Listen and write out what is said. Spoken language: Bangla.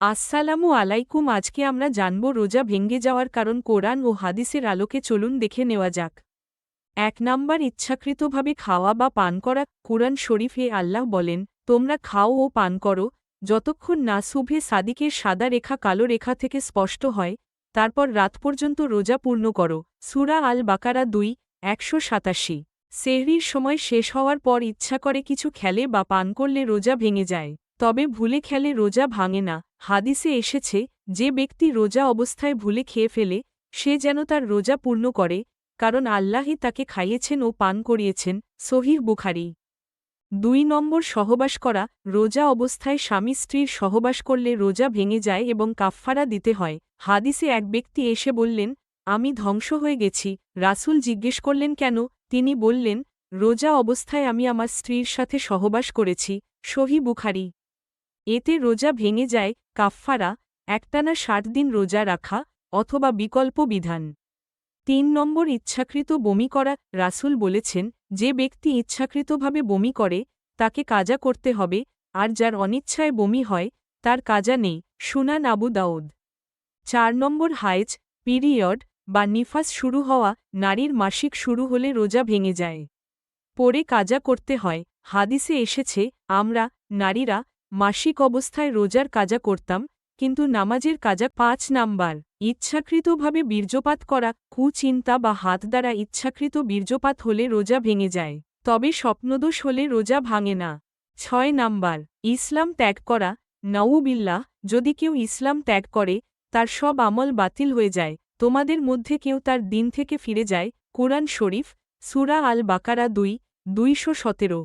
আসসালামু আলাইকুম। আজকে আমরা জানব রোজা ভেঙ্গে যাওয়ার কারণ কোরআন ও হাদিসের আলোকে। চলুন দেখে নেওয়া যাক। ১ নাম্বার, ইচ্ছাকৃতভাবে খাওয়া বা পান করা। কুরআন শরীফে আল্লাহ বলেন, তোমরা খাও ও পান করো যতক্ষণ না শুভে সাদিকের সাদা রেখা কালো রেখা থেকে স্পষ্ট হয়, তারপর রাত পর্যন্ত রোজা পূর্ণ করো। সূরা আল বাকারা ২:১৮৭। সেহরির সময় শেষ হওয়ার পর ইচ্ছা করে কিছু খেলে বা পান করলে রোজা ভেঙে যায়, তবে ভুলে খেলে রোজা ভাঙে না। হাদিসে এসেছে, যে ব্যক্তি রোজা অবস্থায় ভুলে খেয়ে ফেলে, সে যেন তার রোজা পূর্ণ করে, কারণ আল্লাহই তাকে খাইয়েছেন ও পান করিয়েছেন। সহিহ বুখারী। ২ নম্বর, সহবাস করা। রোজা অবস্থায় স্বামী স্ত্রীর সহবাস করলে রোজা ভেঙে যায় এবং কাফফারা দিতে হয়। হাদিসে এক ব্যক্তি এসে বললেন, আমি ধ্বংস হয়ে গেছি। রাসূল জিজ্ঞেস করলেন কেন? তিনি বললেন, রোজা অবস্থায় আমি আমার স্ত্রীর সাথে সহবাস করেছি। সহিহ বুখারী। এতে রোজা ভেঙে যায়। কাফফারা: একটানা ৬০ দিন রোজা রাখা, অথবা বিকল্প বিধান। ৩ নম্বর, ইচ্ছাকৃত বমি করা। রাসূল বলেছেন, যে ব্যক্তি ইচ্ছাকৃতভাবে বমি করে, তাকে কাজা করতে হবে, আর যার অনিচ্ছায় বমি হয়, তার কাজা নেই। সুনান আবু দাউদ। ৪ নম্বর, হায়েজ, পিরিয়ড বা নিফাস শুরু হওয়া। নারীর মাসিক শুরু হলে রোজা ভেঙে যায়, পরে কাজা করতে হয়। হাদিসে এসেছে, আমরা নারীরা মাসিক অবস্থায় রোজার কাজা করতাম, কিন্তু নামাজের কাজা। ৫ নাম্বার, ইচ্ছাকৃতভাবে বীর্যপাত করা। কুচিন্তা বা হাত দ্বারা ইচ্ছাকৃত বীর্যপাত হলে রোজা ভেঙে যায়, তবে স্বপ্নদোষ হলে রোজা ভাঙে না। ৬ নাম্বার, ইসলাম ত্যাগ করা। নাউবিল্লাহ: যদি কেউ ইসলাম ত্যাগ করে, তার সব আমল বাতিল হয়ে যায়। তোমাদের মধ্যে কেউ তার দিন থেকে ফিরে যায়। কুরআন শরীফ, সূরা আল বাকারা ২:২১৭।